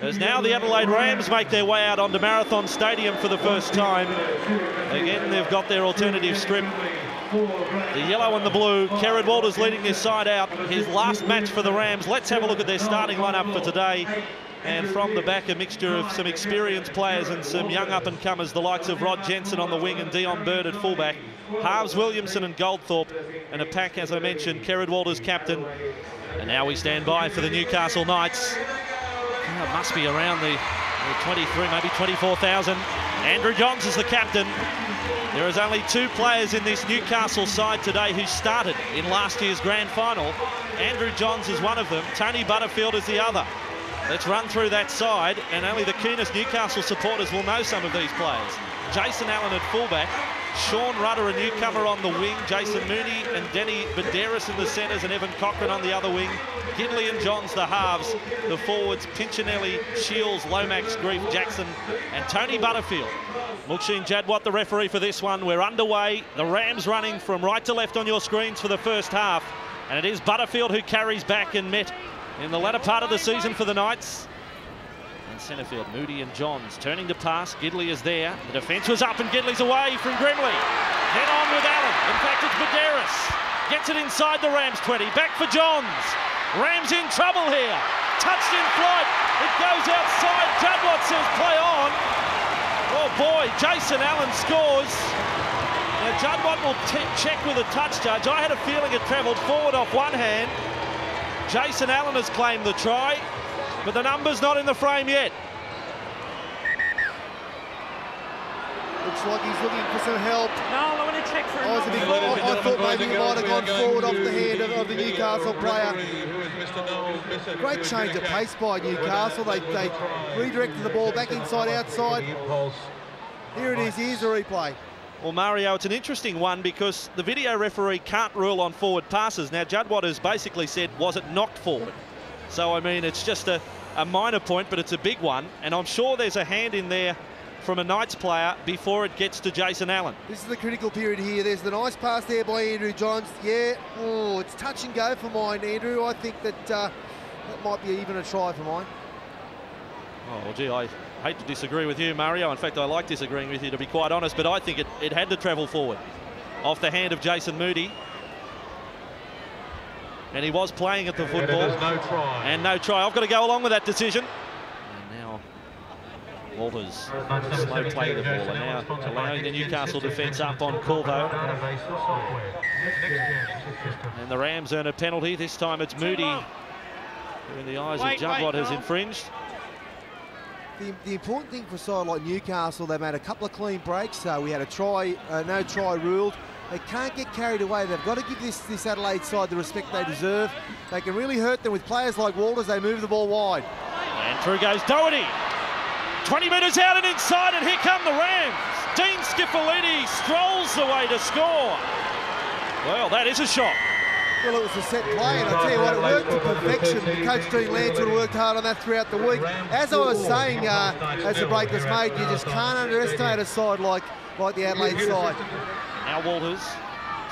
As now the Adelaide Rams make their way out onto Marathon Stadium for the first time. Again, they've got their alternative strip. The yellow and the blue. Kerrod Walters leading this side out. His last match for the Rams. Let's have a look at their starting lineup for today. And from the back, a mixture of some experienced players and some young up-and-comers, the likes of Rod Jensen on the wing and Dion Bird at fullback. Halves Williamson and Goldthorpe. And a pack, as I mentioned, Kerrod Walters captain. And now we stand by for the Newcastle Knights. Oh, it must be around the 23, maybe 24,000. Andrew Johns is the captain. There is only 2 players in this Newcastle side today who started in last year's grand final. Andrew Johns is one of them. Tony Butterfield is the other. Let's run through that side, and only the keenest Newcastle supporters will know some of these players. Jason Allen at fullback. Sean Rudder, a newcomer, on the wing. Jason Mooney and Denny Baderis in the centres, and Evan Cochran on the other wing. Gidley and Johns the halves. The forwards, Pinchinelli, Shields, Lomax, Grief, Jackson and Tony Butterfield. Mukshin Jadwat, the referee for this one. We're underway. The Rams running from right to left on your screens for the first half. And it is Butterfield who carries back and met in the latter part of the season for the Knights. Centrefield, Moody and Johns turning to pass. Gidley is there. The defence was up and Gidley's away from Grimley. Head on with Allen. In fact, it's Baderis. Gets it inside the Rams 20. Back for Johns. Rams in trouble here. Touched in flight. It goes outside. Jadwat says play on. Oh boy, Jason Allen scores. Now Jadwat will check with a touch judge. I had a feeling it travelled forward off one hand. Jason Allen has claimed the try, but the number's not in the frame yet. Looks like he's looking for some help. No, I want to check for I thought maybe he might have gone forward off the hand of the Newcastle player. Great change of pace by Newcastle. They redirected the ball back inside, outside. Here it is, here's the replay. Well, Mario, it's an interesting one because the video referee can't rule on forward passes. Now, Jadwat has basically said, was it knocked forward? So, I mean, it's just a minor point, but it's a big one. And I'm sure there's a hand in there from a Knights player before it gets to Jason Allen. This is the critical period here. There's the nice pass there by Andrew Johns. Yeah, oh, it's touch and go for mine, Andrew. I think that that might be even a try for mine. Oh, well, gee, I hate to disagree with you, Mario. In fact, I like disagreeing with you, to be quite honest, but I think it had to travel forward off the hand of Jason Moody. And he was playing at the football. No try. And no try. I've got to go along with that decision. And now Walters slow play the ball. And now allowing the Newcastle defence up on Corvo. And the Rams earn a penalty. This time it's Moody, who in the eyes of Jadwat has infringed. The important thing for a side like Newcastle, they've made a couple of clean breaks. We had a try, no try ruled. They can't get carried away. They've got to give this Adelaide side the respect they deserve. They can really hurt them with players like Walters. They move the ball wide. And through goes Doherty. 20 metres out and inside, and here come the Rams. Dean Skiffalidi strolls the way to score. Well, that is a shot. Well, it was a set play, and I tell you what, it worked to perfection. Coach Dean Lance would have worked hard on that throughout the week. As I was saying, as the break was made, you just can't underestimate a side like the Adelaide side. Now Walters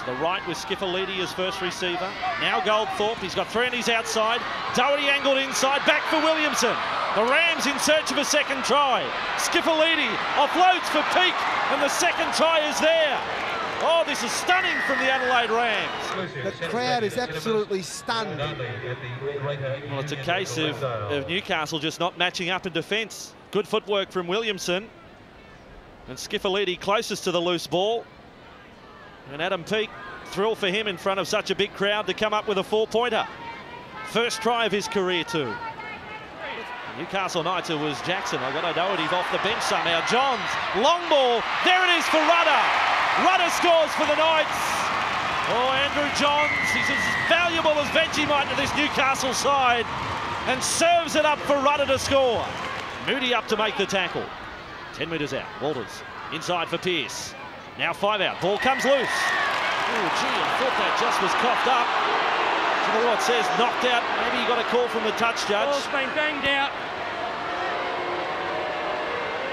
to the right with Skiffalidi as first receiver. Now Goldthorpe, he's got 3 on his outside. Doherty angled inside, back for Williamson. The Rams in search of a second try. Skiffalidi offloads for Peak, and the second try is there. Oh, this is stunning from the Adelaide Rams. The crowd is absolutely stunned. Well, it's a case of Newcastle just not matching up in defence. Good footwork from Williamson. And Skiffalidi closest to the loose ball. And Adam Peake, thrill for him in front of such a big crowd to come up with a 4-pointer. First try of his career too. Newcastle Knights, it was Jackson. I got Doherty off the bench somehow. Johns, long ball. There it is for Rudder. Rudder scores for the Knights. Oh, Andrew Johns, he's as valuable as Vegemite to this Newcastle side, and serves it up for Rudder to score. Moody up to make the tackle. 10 metres out. Walters inside for Pearce. Now 5 out. Ball comes loose. Oh, gee, I thought that just was coughed up. You know what it says? Knocked out. Maybe he got a call from the touch judge. Ball's been banged out.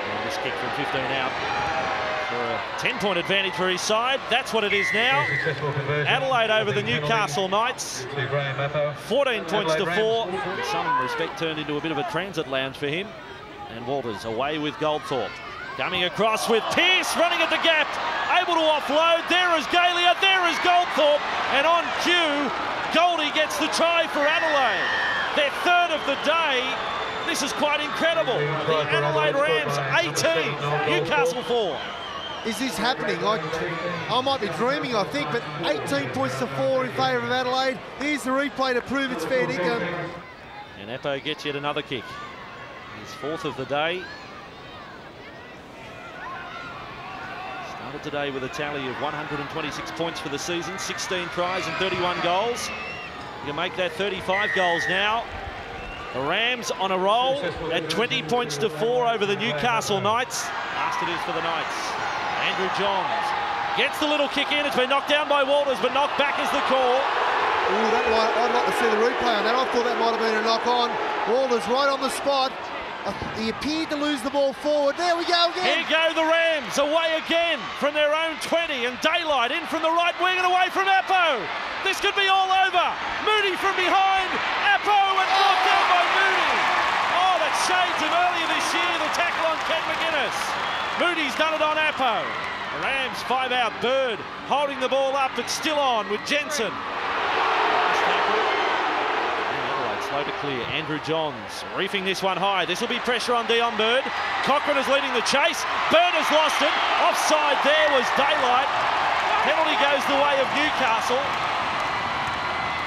And this kick from 15 out. for a 10-point advantage for his side. That's what it is now. Adelaide over the Newcastle Knights. 14 points to 4. In some respect turned into a bit of a transit lounge for him. And Walters away with Goldthorpe. Coming across with Pearce running at the gap. Able to offload. There is Galia. There is Goldthorpe. And on cue, Goldie gets the try for Adelaide. Their third of the day. This is quite incredible. The Adelaide Rams 18, Newcastle 4. Is this happening? I might be dreaming, I think, but 18 points to 4 in favour of Adelaide. Here's the replay to prove it's fair dinkum. And Eppo gets yet another kick. His fourth of the day. Started today with a tally of 126 points for the season, 16 tries and 31 goals. You can make that 35 goals now. The Rams on a roll at 20 points to 4 over the Newcastle Knights. Last it is for the Knights. Andrew Johns gets the little kick in. It's been knocked down by Walters, but knocked back is the call. Ooh, I'd like to see the replay on that. I thought that might have been a knock on. Walters right on the spot. He appeared to lose the ball forward. There we go again. Here go the Rams, away again from their own 20, and Daylight in from the right wing and away from Eppo. This could be all over. Moody from behind. Eppo and brought down by Moody. Oh, that shades him earlier this year, the tackle on Ken McGuinness. Moody's done it on Eppo. The Rams 5 out. Bird holding the ball up, but still on with Jensen. Slow to clear. Andrew Johns reefing this one high. This will be pressure on Dion Bird. Cochrane is leading the chase. Bird has lost it. Offside there was Daylight. Penalty goes the way of Newcastle.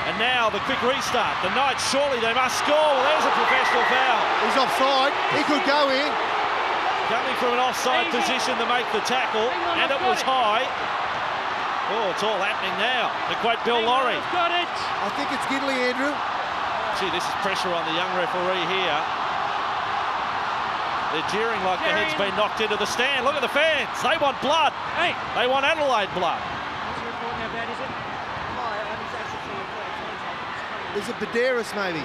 And now the quick restart. The Knights, surely they must score. Well, there's a professional foul. He's offside. He could go in. Coming from an offside position to make the tackle. And it was high. Oh, it's all happening now. To quote Bill Laurie. Got it. I think it's Gidley, Andrew. Gee, this is pressure on the young referee here. They're jeering like the head's been knocked into the stand. Look at the fans. They want blood. Hey. They want Adelaide blood. What's the report? How bad is it? Is it Baderas, maybe?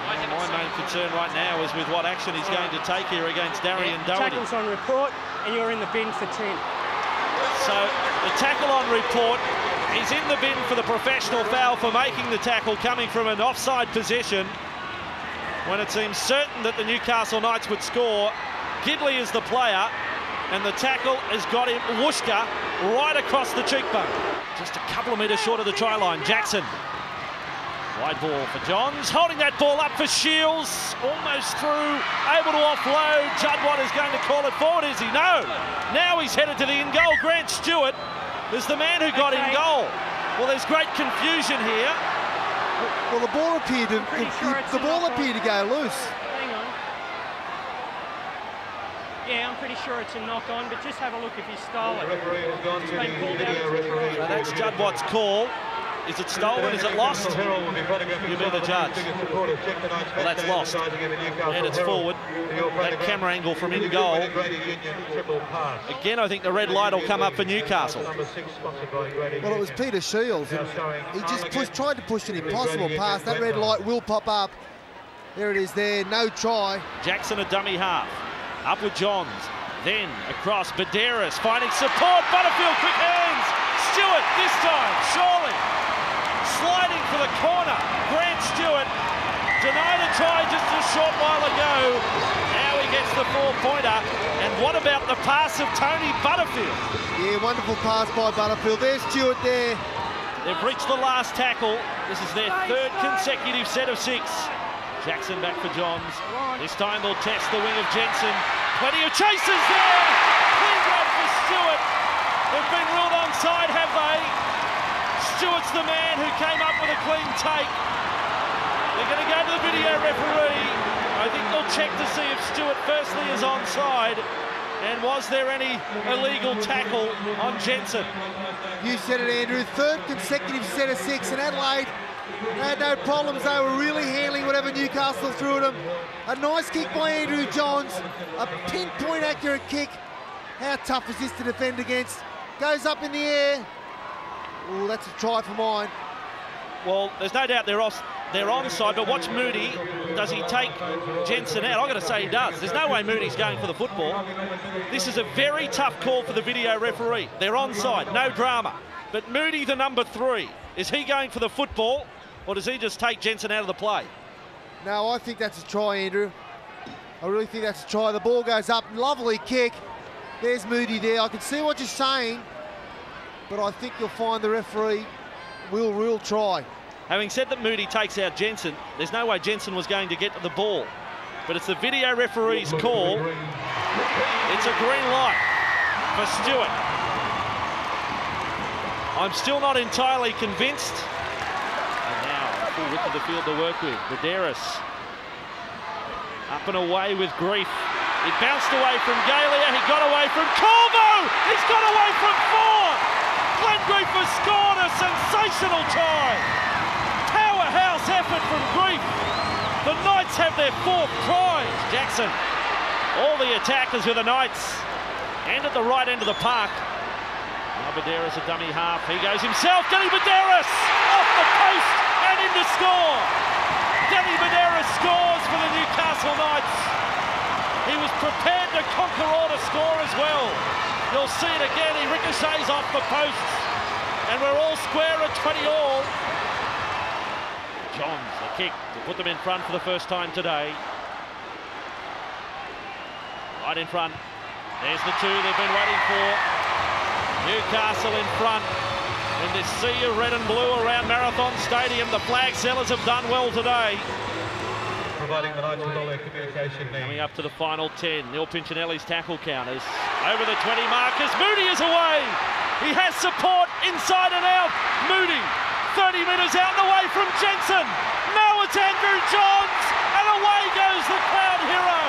My main concern right now is with what action he's going to take here against Darian Doherty. Tackle's on report, and you're in the bin for 10. So the tackle on report. He's in the bin for the professional foul for making the tackle coming from an offside position when it seems certain that the Newcastle Knights would score. Gidley is the player, and the tackle has got him, Wooshka, right across the cheekbone. Just a couple of metres short of the try line. Jackson. Wide ball for Johns, holding that ball up for Shields, almost through, able to offload. Juddwatt is going to call it forward, is he? No. Now he's headed to the in-goal. Grant Stewart is the man who got in goal. Well, there's great confusion here. Well, the ball appeared to go loose. Hang on. Yeah, I'm pretty sure it's a knock-on, but just have a look if he stole it. It's been called out. So that's Juddwatt's call. Is it stolen? Is it lost? You be the judge. Well, that's lost. And it's forward. That camera angle from in goal. Again, I think the red light will come up for Newcastle. Well, it was Peter Shields. He just tried to push an impossible pass. That red light will pop up. There it is there. No try. Jackson a dummy half. Up with Johns. Then across Baderas finding support. Butterfield, quick hands. Stewart this time, surely. Sliding for the corner. Grant Stewart denied a try just a short while ago. Now he gets the 4-pointer. And what about the pass of Tony Butterfield? Yeah, wonderful pass by Butterfield. There's Stewart there. They've reached the last tackle. This is their third consecutive set of 6. Jackson back for Johns. This time they'll test the wing of Jensen. Plenty of chases there. Clean grab for Stewart. They've been ruled onside, have they? Stewart's the man who came up with a clean take. They're going to go to the video referee. I think they'll check to see if Stewart firstly is onside and was there any illegal tackle on Jensen. You said it, Andrew. Third consecutive set of 6, and Adelaide had no problems. They were really handling whatever Newcastle threw at them. A nice kick by Andrew Johns. A pinpoint accurate kick. How tough is this to defend against? Goes up in the air. Oh, that's a try for mine. Well, there's no doubt they're onside, but watch Moody does he take Jensen out? I've got to say he does. There's no way Moody's going for the football. This is a very tough call for the video referee. They're onside, no drama. But Moody, the number 3, is he going for the football, or does he just take Jensen out of the play? No, I think that's a try, Andrew. I really think that's a try. The ball goes up, lovely kick. There's Moody there. I can see what you're saying, but I think you'll find the referee will rule try. Having said that Moody takes out Jensen, there's no way Jensen was going to get to the ball. But it's the video referee's call. It's a green light for Stewart. I'm still not entirely convinced. And now, full width of the field to work with. Vidaris up and away with Grief. He bounced away from Galia. He got away from Corvo. He's got away from 4. Glenn Grief has scored a sensational try. Powerhouse effort from Grief. The Knights have their 4th prize. Jackson, all the attackers with the Knights, and at the right end of the park. Now Vidaris a dummy half. He goes himself. Danny Vidaris off the post and in to score. Danny Vidaris scores for the Newcastle Knights. He was prepared to conquer all to score as well. You'll see it again. He ricochets off the posts, and we're all square at 20 all. Johns, a kick to put them in front for the first time today. Right in front. There's the 2 they've been waiting for. Newcastle in front in this sea of red and blue around Marathon Stadium. The flag sellers have done well today. Providing the Knights with all their communication needs. Coming up to the final 10. Neil Pinchinelli's tackle counters. Over the 20 markers. Moody is away. He has support inside and out. Moody 30 metres out and away from Jensen. Now it's Andrew Johns, and away goes the crowd hero.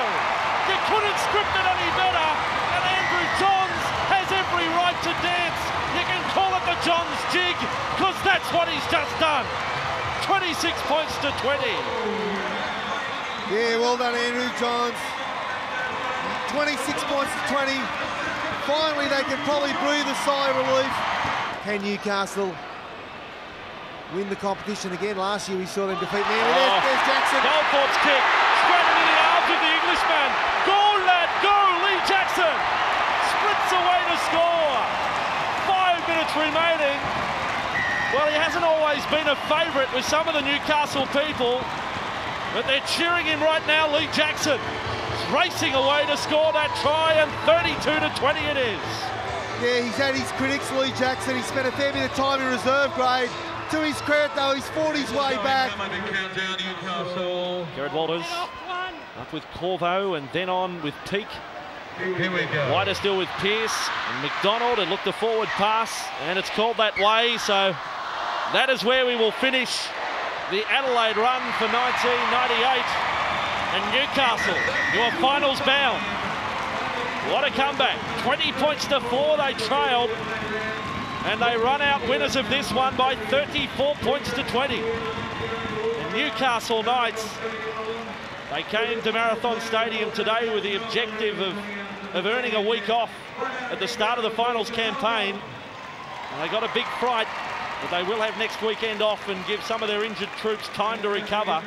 You couldn't script it any better, and Andrew Johns has every right to dance. You can call it the Johns jig, because that's what he's just done. 26 points to 20. Yeah, well done, Andrew Johns. 26 points to 20. Finally, they can probably breathe a sigh of relief. Can Newcastle win the competition again? Last year we saw them defeat Manly. There's Jackson. Goldthorpe's kick, straight into the arms of the Englishman. Go, lad, go! Lee Jackson sprints away to score. 5 minutes remaining. Well, he hasn't always been a favourite with some of the Newcastle people, but they're cheering him right now. Lee Jackson is racing away to score that try, and 32 to 20 it is. Yeah, he's had his critics, Lee Jackson. He spent a fair bit of time in reserve grade. To his credit, though, he's fought his way back. Jared Walters up with Corvo and then on with Peake. Here we go. Wider still with Pearce and McDonald, and looked a forward pass, and it's called that way. So that is where we will finish the Adelaide run for 1998. And Newcastle, you are finals bound. What a comeback. 20 points to 4 they trailed. And they run out winners of this one by 34 points to 20. The Newcastle Knights, they came to Marathon Stadium today with the objective of earning a week off at the start of the finals campaign. And they got a big fright, but they will have next weekend off and give some of their injured troops time to recover.